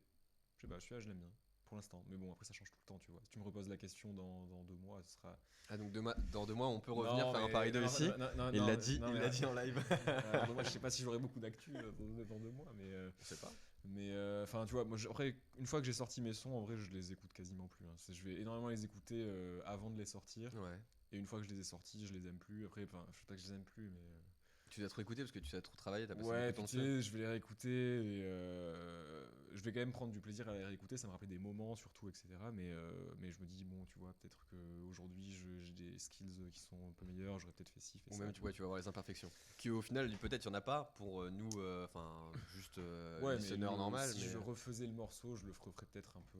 Je sais pas, celui-là, je l'aime bien. Pour l'instant, mais bon, après ça change tout le temps, tu vois. Si tu me reposes la question dans 2 mois, ce sera. Ah donc dans 2 mois on peut revenir Non, faire un mais- Paris 2 non, ici. non, Il non, l'a mais- dit, non, il mais- l'a dit en live. Moi, je sais pas si j'aurai beaucoup d'actu dans 2 mois, mais. Je sais pas. Mais enfin, tu vois, moi, après, une fois que j'ai sorti mes sons, en vrai, je les écoute quasiment plus. Hein. Je vais énormément les écouter avant de les sortir. Ouais. Et une fois que je les ai sortis, je les aime plus. Après, enfin, je sais pas que je les aime plus, mais. Tu dois trop écouter parce que tu as trop travaillé, t'as passé Ouais, beaucoup de temps puis tu dessus. sais, je vais les réécouter et je vais quand même prendre du plaisir à les réécouter. Ça me rappelle des moments, surtout, etc. Mais je me dis, bon, tu vois, peut-être qu'aujourd'hui, j'ai des skills qui sont un peu meilleurs. J'aurais peut-être fait ci, fait Ou ça. même tu vois voir les imperfections. Qui au final peut-être il y en a pas pour nous, enfin juste Ouais, mais listener normal, si mais je refaisais le morceau, je le ferais peut-être un peu.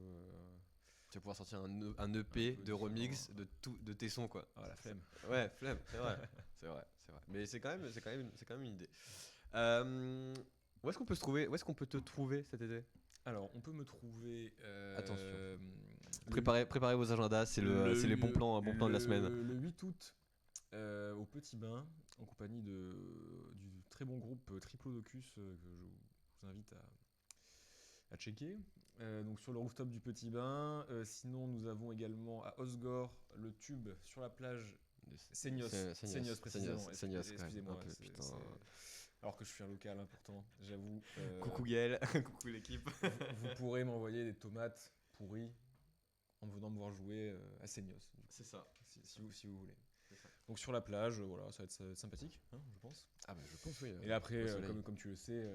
tu vas pouvoir sortir un EP peu de remix différent. de tes sons quoi. Ah, la flemme. Ouais, flemme, c'est vrai, c'est vrai. Mais c'est quand même une idée. Où est-ce qu'on peut se trouver? Où est-ce qu'on peut te trouver cet été? Alors, on peut me trouver. Attention. le- Préparez vos agendas, c'est les bons plans de la semaine. Le 8 août, au Petit Bain, en compagnie du très bon groupe Triplodocus, que je vous invite à checker. Donc sur le rooftop du Petit Bain. Sinon, nous avons également à Osgore le Tube sur la plage. Seignos précisément. Seignos, quand même. Excusez-moi. Un peu, putain. Alors que je suis un local important, j'avoue. Coucou Gaël, coucou l'équipe. Vous pourrez m'envoyer des tomates pourries en venant me voir jouer à Seignos, du coup, C'est ça. si vous voulez. C'est ça. Donc sur la plage, voilà, ça va être sympathique, hein, je pense. Ah bah je pense oui. Et là après, au soleil. comme tu le sais,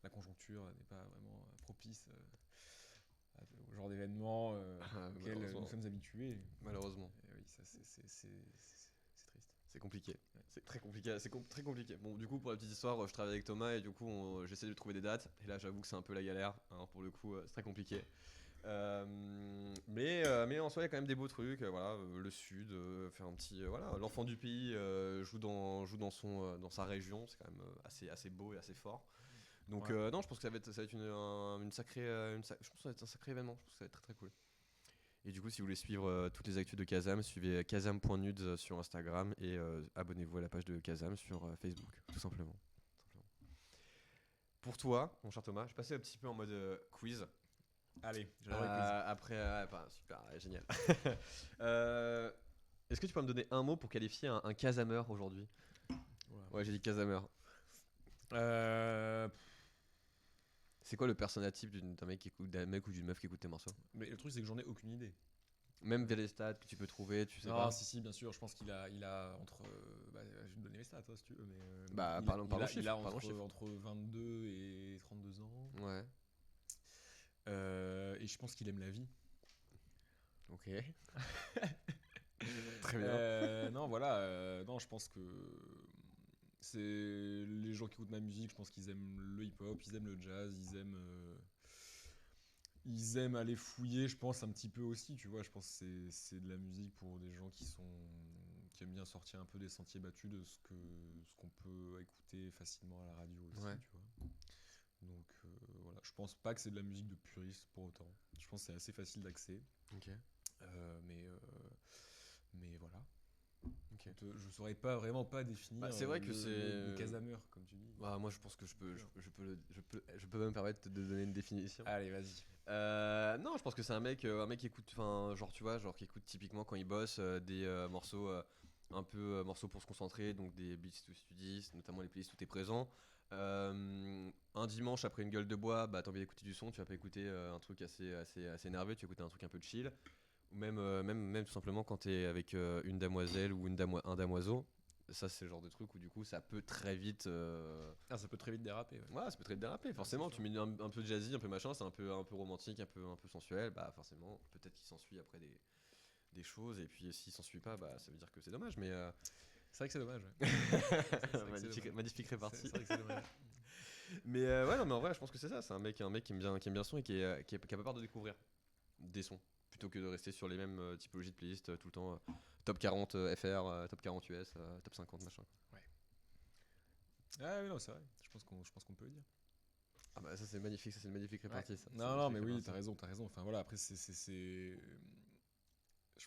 la conjoncture n'est pas vraiment propice au genre d'événement auquel malheureusement. nous sommes habitués. Malheureusement. Et oui, ça c'est triste. C'est compliqué. C'est très compliqué. Très compliqué. Bon, du coup, pour la petite histoire, je travaille avec Thomas et du coup, j'essaie de trouver des dates. Et là, j'avoue que c'est un peu la galère. Hein, pour le coup, c'est très compliqué. Mais en soi, il y a quand même des beaux trucs. Voilà, le sud, faire un petit. Voilà, l'enfant du pays joue dans sa région. C'est quand même assez beau et assez fort. Donc, Ouais. non, je pense que ça va être une sacrée. Je pense que ça va être un sacré événement. Je pense que ça va être très très cool. Et du coup, si vous voulez suivre toutes les actus de Kazam, suivez kazam.nudes sur Instagram et abonnez-vous à la page de Kazam sur Facebook, tout simplement. Pour toi, mon cher Thomas, je passais un petit peu en mode quiz. Allez, j'adore les quiz. Après, super, super, génial. Est-ce que tu peux me donner un mot pour qualifier un Kazameur aujourd'hui? Voilà. Ouais, j'ai dit Kazameur. C'est quoi le persona type d'un mec ou d'une meuf qui écoute tes morceaux? Mais le truc c'est que j'en ai aucune idée. Même via les stats que tu peux trouver, tu sais Non, pas. si, bien sûr. Je pense qu'il a entre. Je vais te donner les stats, toi, si tu veux. Mais, Bah, parlons chiffres, il a parlons chiffres. entre 22 et 32 ans. Ouais. Et je pense qu'il aime la vie. Ok. Très bien. Non, voilà. Non, je pense que c'est les gens qui écoutent ma musique. Je pense qu'ils aiment le hip-hop, ils aiment le jazz, ils aiment aller fouiller. Je pense un petit peu aussi. Tu vois, je pense que c'est de la musique pour des gens qui aiment bien sortir un peu des sentiers battus de ce qu'on peut écouter facilement à la radio aussi. Ouais. Tu vois. Donc voilà, je pense pas que c'est de la musique de puriste pour autant. Je pense que c'est assez facile d'accès. Ok. Mais voilà. Ok. Je saurais pas vraiment pas définir. Bah, c'est vrai que c'est le Casameur comme tu dis. Bah, moi je pense que je peux même me permettre de donner une définition. Allez, vas-y. Non, je pense que c'est un mec qui écoute, enfin genre tu vois, genre qui écoute typiquement quand il bosse des morceaux un peu morceaux pour se concentrer, donc des beats to studies, notamment les playlists où t'es présent. Un dimanche après une gueule de bois, bah t'as envie d'écouter du son, tu vas pas écouter un truc assez énervé, tu vas écouter un truc un peu chill. Ou même tout simplement quand t'es avec une damoiselle ou un damoiseau, ça c'est le genre de truc où du coup ça peut très vite Ah, ça peut très vite déraper. Ouais. ouais, ça peut très vite déraper. Forcément, c'est tu mets un peu de jazzy, un peu machin, c'est un peu romantique, un peu sensuel. Bah forcément, peut-être qu'il s'ensuit après des choses. Et puis s'il s'ensuit pas, bah ça veut dire que c'est dommage. Mais C'est vrai que c'est dommage. Ouais. C'est vrai que c'est magnifique, dommage. magnifique répartie. C'est vrai que c'est dommage. Mais ouais, non, mais en vrai, je pense que c'est ça. C'est un mec qui aime bien le son et qui a pas peur de découvrir des sons plutôt que de rester sur les mêmes typologies de playlists tout le temps. Top 40 FR, top 40 US, top 50 machin. Ah oui, non, c'est vrai. Je pense qu'on peut le dire. Ah bah ça c'est magnifique, ça c'est une magnifique répartie. Ça. C'est Non, une non, mais magnifique oui, répartie. t'as raison. Enfin voilà, après, je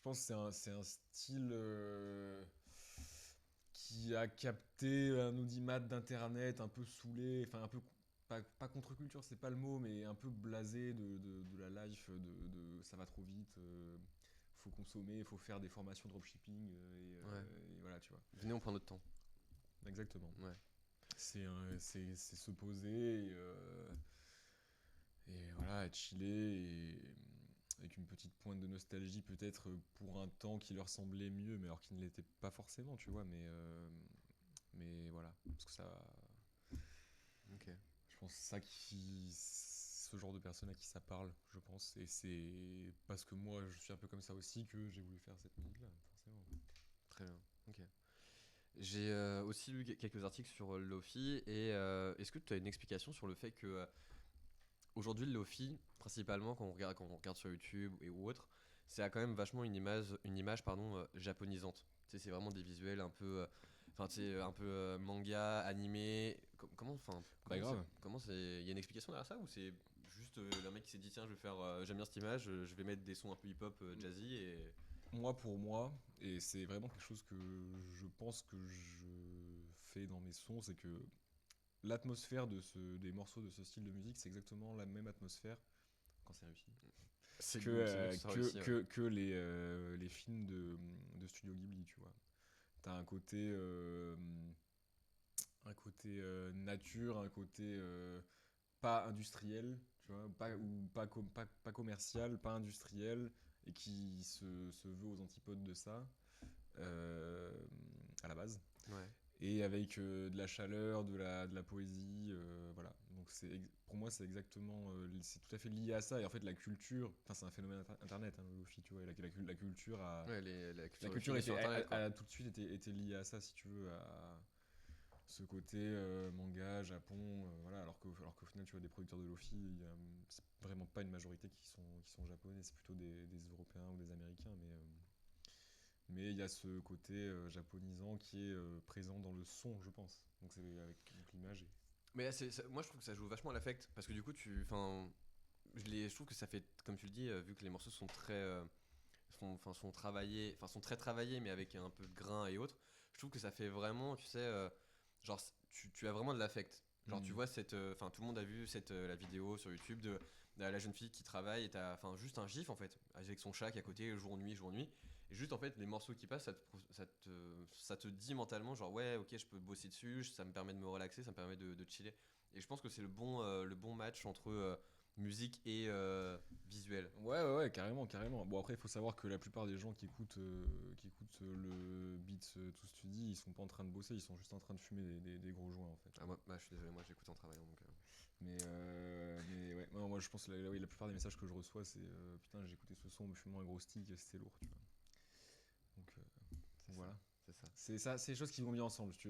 pense que c'est un style qui a capté un audimat d'internet un peu saoulé, enfin un peu pas contre-culture, c'est pas le mot, mais un peu blasé de la life, ça va trop vite, faut consommer, faut faire des formations dropshipping, et voilà, tu vois. Venez, on prend notre temps. Exactement. Ouais. C'est se poser et voilà, être chillé et avec une petite pointe de nostalgie peut-être pour un temps qui leur semblait mieux, mais alors qu'il ne l'était pas forcément, tu vois. Mais voilà, parce que ça, Ok. je pense que c'est ça ce genre de personne à qui ça parle, je pense. Et c'est parce que moi, je suis un peu comme ça aussi que j'ai voulu faire cette musique-là, forcément. Très bien. Ok. J'ai aussi lu quelques articles sur le Lofi et est-ce que tu as une explication sur le fait que aujourd'hui le Lofi, principalement quand on regarde sur YouTube ou autre, c'est quand même vachement une image pardon, japonisante. Tu sais, c'est vraiment des visuels un peu, enfin tu sais, un peu manga, animé. Bah, grave. Comment c'est, il y a une explication derrière ça ou c'est juste un mec qui s'est dit tiens je vais faire, j'aime bien cette image, je vais mettre des sons un peu hip-hop, jazzy et Moi, pour moi, et c'est vraiment quelque chose que je pense que je fais dans mes sons, c'est que l'atmosphère des morceaux de ce style de musique, c'est exactement la même atmosphère quand c'est réussi c'est que, mieux que ça réussit, ouais. que les films de Studio Ghibli, tu vois. T'as un côté nature, un côté pas industriel, tu vois, pas commercial, pas industriel, et qui se veut aux antipodes de ça, euh, à la base. Ouais. Et avec de la chaleur, de la poésie, voilà. Donc pour moi, c'est exactement, c'est tout à fait lié à ça. Et en fait, la culture, enfin, c'est un phénomène internet, hein, le Lofi, tu vois. Et la culture a, Ouais, la culture, la culture sur internet quoi. a tout de suite été liée à ça, si tu veux, à ce côté manga, Japon, voilà. Alors qu'au final, tu vois, des producteurs de Lofi, c'est vraiment pas une majorité qui sont japonais, c'est plutôt des Européens ou des Américains, mais il y a ce côté japonisant qui est présent dans le son, je pense. Donc c'est avec donc l'image. Mais moi je trouve que ça joue vachement à l'affect parce que du coup je trouve que ça fait comme tu le dis vu que les morceaux sont très sont travaillés, enfin sont très travaillés mais avec un peu de grain et autres, je trouve que ça fait vraiment tu sais genre tu as vraiment de l'affect. Genre tu vois cette enfin tout le monde a vu cette la vidéo sur YouTube de la jeune fille qui travaille et t'as enfin juste un gif en fait avec son chat qui est à côté jour nuit et juste en fait les morceaux qui passent ça te dit mentalement genre ouais ok je peux bosser dessus, ça me permet de me relaxer, ça me permet de chiller et je pense que c'est le bon match entre musique et visuel. Ouais, carrément. Bon, après, il faut savoir que la plupart des gens qui écoutent le Beats to Study, ils sont pas en train de bosser, ils sont juste en train de fumer des gros joints, en fait. Ah, moi je suis désolé, moi j'écoute en travaillant donc Mais ouais, non, moi je pense que la plupart des messages que je reçois, c'est putain, j'ai écouté ce son, me fumant un gros stick, c'était lourd, tu vois. Donc, voilà. c'est ça. C'est ça, c'est des choses qui vont bien ensemble. Tu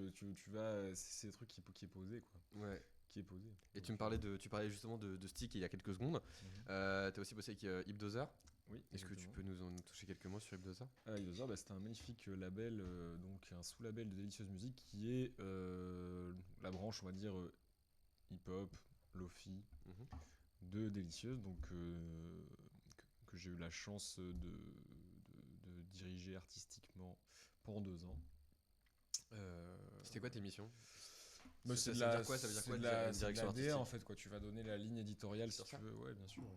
vas, c'est des trucs qui est posé, quoi. Ouais. Qui est posé. Et Donc, tu parlais justement de Stick il y a quelques secondes. T'as aussi bossé avec Hipdozer. Oui. Est-ce que tu peux nous toucher quelques mots sur Hipdozer? Hipdozer, bah, c'était un magnifique label, donc un sous-label de Délicieuse Musique qui est la branche, on va dire, hip-hop, lofi de Délicieuse, donc que j'ai eu la chance de diriger artistiquement pendant 2 ans. C'était quoi tes missions? Mais Ça c'est veut dire quoi? Ça veut dire quoi, une une direction DA artistique? en fait, quoi. Tu vas donner la ligne éditoriale si Sur tu ça veux. Ouais, bien sûr. Oui.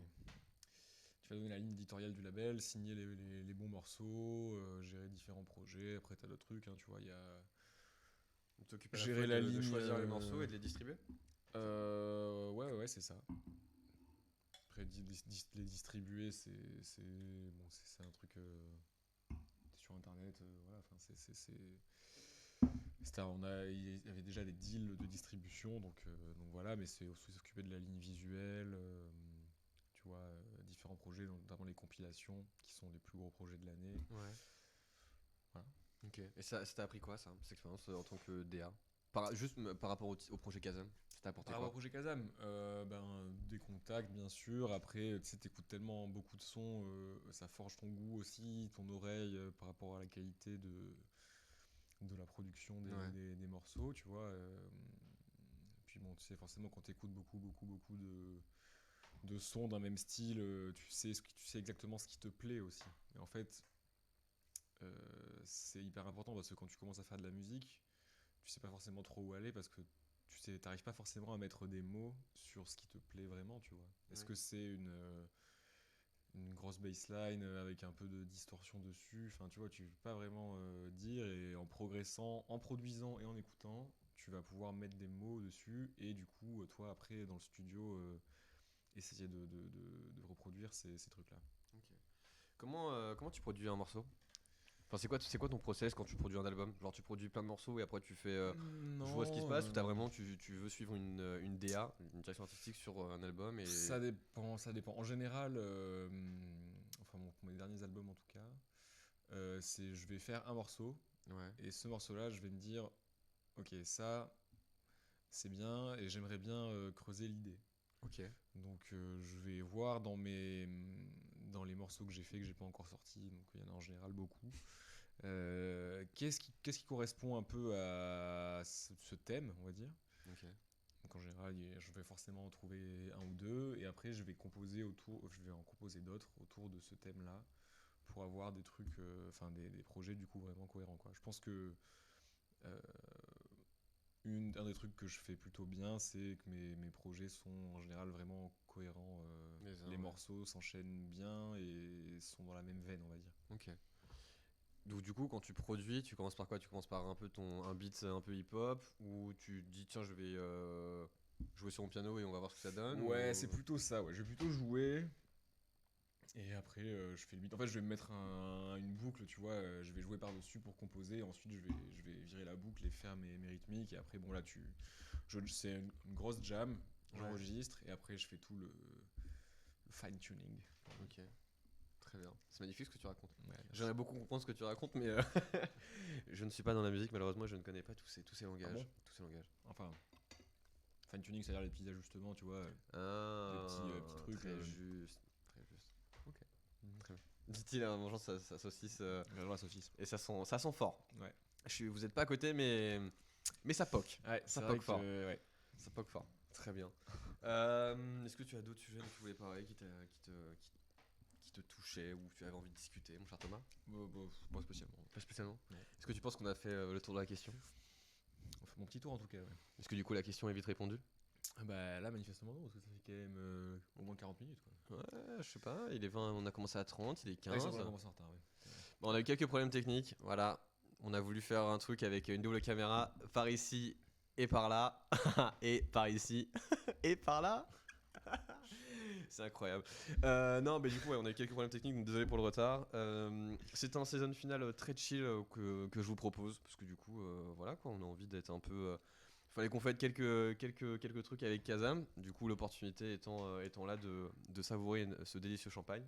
Tu vas donner la ligne éditoriale du label, signer les bons morceaux, gérer différents projets. Après, t'as d'autres trucs, hein, tu vois. Il y a T'occupes à la gérer fois la de ligne, choisir les morceaux et de les distribuer? ouais, c'est ça. Après, les distribuer, c'est un truc. T'es sur internet, voilà. Enfin, Il y avait déjà des deals de distribution, donc voilà, mais c'est aussi s'occuper de la ligne visuelle, tu vois, différents projets, notamment les compilations, qui sont les plus gros projets de l'année. Ouais. Voilà. Ok. Et ça t'a appris quoi, ça, cette expérience en tant que DA Juste par rapport au projet Kazam, ça t'a apporté Par rapport au quoi? projet Kazam, des contacts, bien sûr. Après, tu sais, t'écoutes tellement beaucoup de sons, ça forge ton goût aussi, ton oreille par rapport à la qualité de la production Ouais. des morceaux, tu vois. Puis bon, tu sais, forcément, quand t'écoutes beaucoup de sons d'un même style, tu sais exactement ce qui te plaît aussi. Et en fait, c'est hyper important parce que quand tu commences à faire de la musique, tu sais pas forcément trop où aller parce que t'arrives pas forcément à mettre des mots sur ce qui te plaît vraiment, tu vois. Est-ce Ouais. que c'est une grosse bassline avec un peu de distorsion dessus? Enfin, tu vois, tu peux pas vraiment dire, et en progressant, en produisant et en écoutant, tu vas pouvoir mettre des mots dessus, et du coup, toi, après, dans le studio, essayer de reproduire ces trucs-là. Ok. Comment tu produis un morceau? Enfin, c'est quoi ton process quand tu produis un album? Genre, tu produis plein de morceaux et après tu fais. Je vois ce qui se passe, ou t'as vraiment, tu veux suivre une DA, une direction artistique sur un album et. Ça dépend, ça dépend. En général, enfin pour mes derniers albums en tout cas, je vais faire un morceau, Ouais. et ce morceau-là, je vais me dire, ok, ça, c'est bien, et j'aimerais bien creuser l'idée. Ok. Donc je vais voir dans les morceaux que j'ai fait, que j'ai pas encore sortis, donc il y en a en général beaucoup. Qu'est-ce qui correspond un peu à ce thème, on va dire. Ok. Donc en général, je vais forcément en trouver un ou deux, et après je vais en composer d'autres autour de ce thème-là, pour avoir des trucs, enfin des projets du coup vraiment cohérents, quoi. Je pense que euh, un des trucs que je fais plutôt bien, c'est que mes projets sont en général vraiment cohérents. Les Ouais. morceaux s'enchaînent bien et sont dans la même veine, on va dire. Ok. Donc du coup, quand tu produis, tu commences par quoi? Tu commences par un peu un beat un peu hip-hop, ou tu te dis tiens, je vais jouer sur mon piano et on va voir ce que ça donne, Ouais, ou... c'est plutôt ça. Ouais. Je vais plutôt jouer. Et après, je fais le beat. En fait, je vais me mettre une boucle, tu vois. Je vais jouer par-dessus pour composer. Ensuite, je vais virer la boucle et faire mes rythmiques. Et après, bon, là, c'est une grosse jam. J'enregistre. Et après, je fais tout le fine-tuning. Ok. Très bien. C'est magnifique ce que tu racontes. Ouais, J'aimerais beaucoup comprendre ce que tu racontes, mais je ne suis pas dans la musique, malheureusement, je ne connais pas tous ces langages. Ah bon Tous ces langages. Enfin, fine-tuning, c'est-à-dire les petits ajustements, tu vois. Ah, petits trucs, Très juste. Très juste. Ok. Mhm. Très bien. Dit-il en mangeant sa saucisse. J'adore la saucisse. Et ça sent fort. Ouais. Vous êtes pas à côté, mais ça poque. Ouais, Ça c'est poque vrai fort. ouais. Ça poque fort. Très bien. Est-ce que tu as d'autres sujets dont tu voulais parler qui te touchaient, ou tu avais envie de discuter, mon cher Thomas? Pas spécialement. Pas spécialement. Non. Est-ce que tu penses qu'on a fait le tour de la question? On fait mon petit tour en tout cas, ouais. Est-ce que du coup la question est vite répondue? Bah là, manifestement non, parce que ça fait quand même au moins 40 minutes, quoi. Ouais, je sais pas, il est 20, on a commencé à 30, il est 15. Ouais, c'est vrai, on commence en retard, ouais. Bon, on a eu quelques problèmes techniques, voilà. On a voulu faire un truc avec une double caméra, par ici et par là, et par ici et par là. C'est incroyable. Non, mais du coup, ouais, on a eu quelques problèmes techniques, donc désolé pour le retard. C'est un season final très chill que je vous propose, parce que du coup, voilà quoi, on a envie d'être un peu. Fallait qu'on fasse quelques trucs avec Kazam, du coup, l'opportunité étant là de savourer ce délicieux champagne.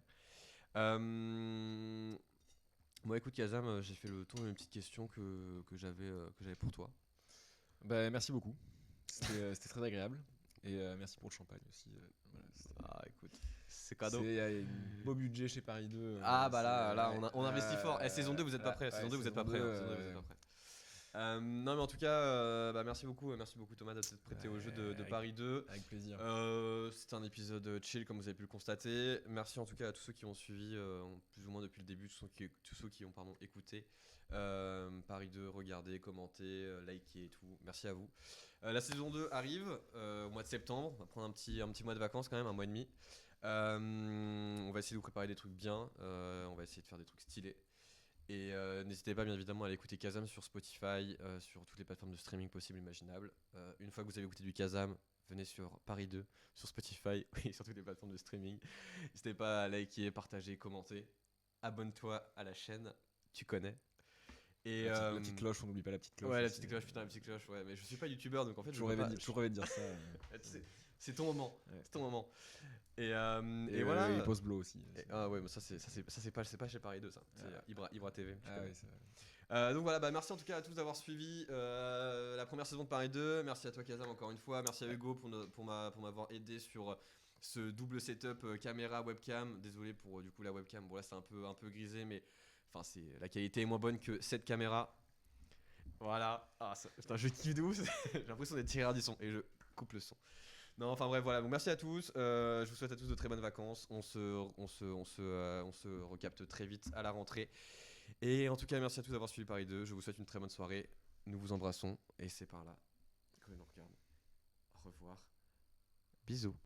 Moi, écoute, Kazam, j'ai fait le tour d'une petite question que j'avais pour toi. Bah merci beaucoup. C'était très agréable. Et merci pour le champagne aussi. Voilà, Ah, écoute, c'est cadeau. Il y a un beau budget chez Paris 2. Ah, bah là, on investit fort. Saison 2, vous êtes pas prêts. Saison 2, vous êtes pas prêts. saison Saison 2, vous êtes pas prêts. Non, mais en tout cas, merci beaucoup Thomas d'être prêté au jeu de Paris 2. Avec plaisir. C'était un épisode chill, comme vous avez pu le constater. Merci en tout cas à tous ceux qui ont suivi plus ou moins depuis le début, tous ceux qui ont écouté Paris 2, regardé, commenté, liké et tout. Merci à vous. La saison 2 arrive au mois de septembre. On va prendre un petit mois de vacances quand même, un mois et demi. On va essayer de vous préparer des trucs bien. On va essayer de faire des trucs stylés. Et n'hésitez pas bien évidemment à aller écouter Kazam sur Spotify, sur toutes les plateformes de streaming possibles et imaginables. Une fois que vous avez écouté du Kazam, venez sur Paris 2, sur Spotify et sur toutes les plateformes de streaming. N'hésitez pas à liker, partager, commenter. Abonne-toi à la chaîne, tu connais. Et La petite cloche, on n'oublie pas la petite cloche. Ouais, la aussi. petite cloche, putain, la petite cloche, ouais. Mais je suis pas youtubeur donc en fait, Toujours rêvé de dire ça. C'est ton moment. Ouais. C'est ton moment. Et Et voilà. Et Post Blow aussi. Ah ouais, mais ça c'est pas chez Paris 2 ça. C'est Ibra TV. tu Ah connais. oui, c'est vrai. Donc voilà, merci en tout cas à tous d'avoir suivi la première saison de Paris 2. Merci à toi Kazam encore une fois. Merci à Hugo pour m'avoir aidé sur ce double setup caméra webcam. Désolé pour du coup la webcam. Bon là c'est un peu grisé mais enfin la qualité est moins bonne que cette caméra. Voilà. Putain, je kiffe de ouf. J'ai l'impression d'être tiré du son et je coupe le son. Non, enfin bref, voilà. Donc merci à tous. Je vous souhaite à tous de très bonnes vacances. On se recapte très vite à la rentrée. Et en tout cas, merci à tous d'avoir suivi Paris 2. Je vous souhaite une très bonne soirée. Nous vous embrassons. Et c'est par là que l'on regarde. Au revoir. Bisous.